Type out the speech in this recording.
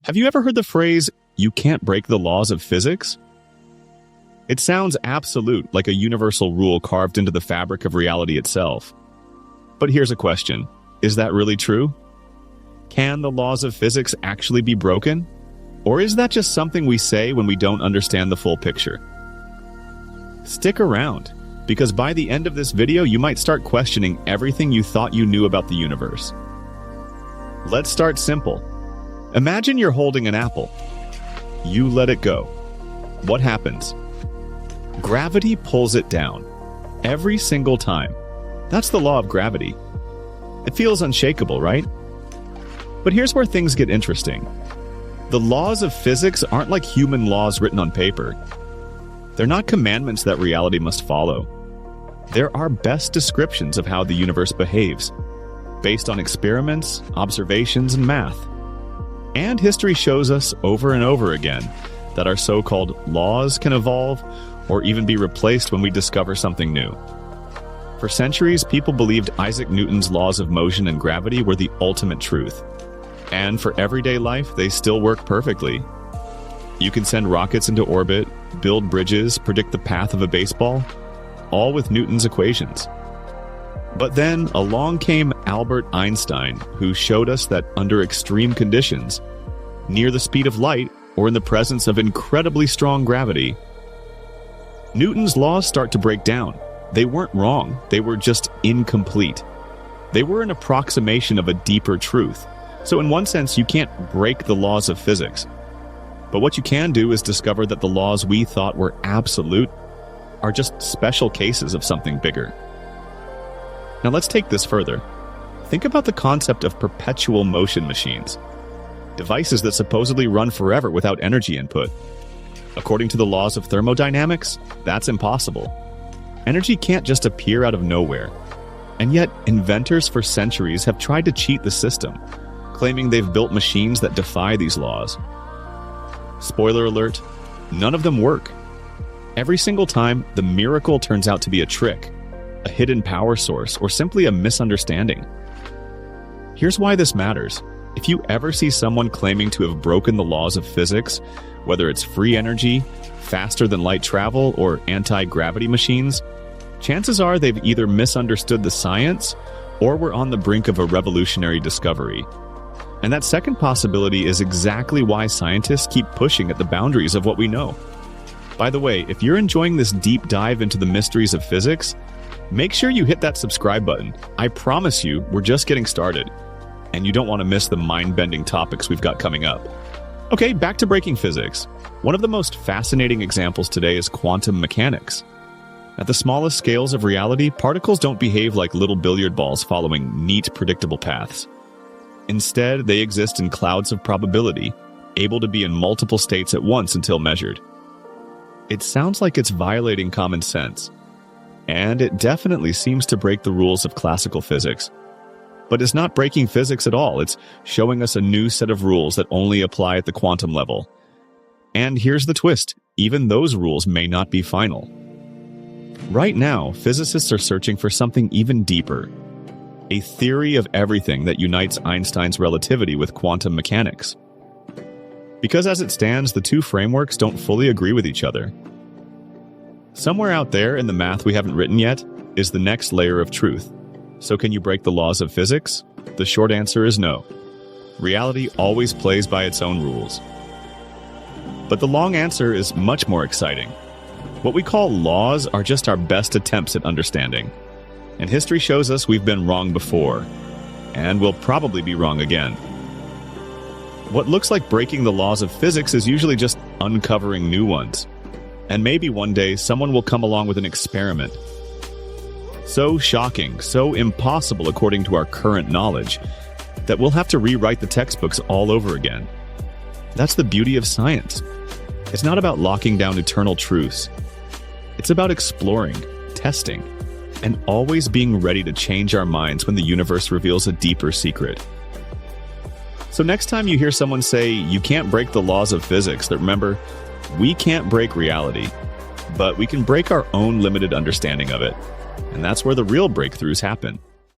Have you ever heard the phrase, "you can't break the laws of physics"? It sounds absolute, like a universal rule carved into the fabric of reality itself. But here's a question. Is that really true? Can the laws of physics actually be broken? Or is that just something we say when we don't understand the full picture? Stick around, because by the end of this video, you might start questioning everything you thought you knew about the universe. Let's start simple. Imagine you're holding an apple. You let it go. What happens? Gravity pulls it down. Every single time. That's the law of gravity. It feels unshakable, right? But here's where things get interesting. The laws of physics aren't like human laws written on paper. They're not commandments that reality must follow. They're our best descriptions of how the universe behaves, based on experiments, observations, and math. And history shows us over and over again that our so-called laws can evolve or even be replaced when we discover something new. For centuries, people believed Isaac Newton's laws of motion and gravity were the ultimate truth. And for everyday life, they still work perfectly. You can send rockets into orbit, build bridges, predict the path of a baseball, all with Newton's equations. But then along came Albert Einstein, who showed us that under extreme conditions, near the speed of light or in the presence of incredibly strong gravity, Newton's laws start to break down. They weren't wrong, they were just incomplete. They were an approximation of a deeper truth. So in one sense, you can't break the laws of physics. But what you can do is discover that the laws we thought were absolute are just special cases of something bigger. Now let's take this further. Think about the concept of perpetual motion machines. Devices that supposedly run forever without energy input. According to the laws of thermodynamics, that's impossible. Energy can't just appear out of nowhere. And yet, inventors for centuries have tried to cheat the system, claiming they've built machines that defy these laws. Spoiler alert, none of them work. Every single time, the miracle turns out to be a trick, a hidden power source, or simply a misunderstanding. Here's why this matters. If you ever see someone claiming to have broken the laws of physics, whether it's free energy, faster than light travel, or anti-gravity machines, chances are they've either misunderstood the science or were on the brink of a revolutionary discovery. And that second possibility is exactly why scientists keep pushing at the boundaries of what we know. By the way, if you're enjoying this deep dive into the mysteries of physics, make sure you hit that subscribe button. I promise you, we're just getting started. And you don't want to miss the mind-bending topics we've got coming up. Okay, back to breaking physics. One of the most fascinating examples today is quantum mechanics. At the smallest scales of reality, particles don't behave like little billiard balls following neat, predictable paths. Instead, they exist in clouds of probability, able to be in multiple states at once until measured. It sounds like it's violating common sense, and it definitely seems to break the rules of classical physics. But it's not breaking physics at all, it's showing us a new set of rules that only apply at the quantum level. And here's the twist, even those rules may not be final. Right now, physicists are searching for something even deeper. A theory of everything that unites Einstein's relativity with quantum mechanics. Because as it stands, the two frameworks don't fully agree with each other. Somewhere out there in the math we haven't written yet is the next layer of truth. So can you break the laws of physics? The short answer is no. Reality always plays by its own rules. But the long answer is much more exciting. What we call laws are just our best attempts at understanding. And history shows us we've been wrong before, and we'll probably be wrong again. What looks like breaking the laws of physics is usually just uncovering new ones. And maybe one day someone will come along with an experiment. So shocking, so impossible according to our current knowledge, that we'll have to rewrite the textbooks all over again. That's the beauty of science. It's not about locking down eternal truths. It's about exploring, testing, and always being ready to change our minds when the universe reveals a deeper secret. So next time you hear someone say, "You can't break the laws of physics," that remember, we can't break reality, but we can break our own limited understanding of it. And that's where the real breakthroughs happen.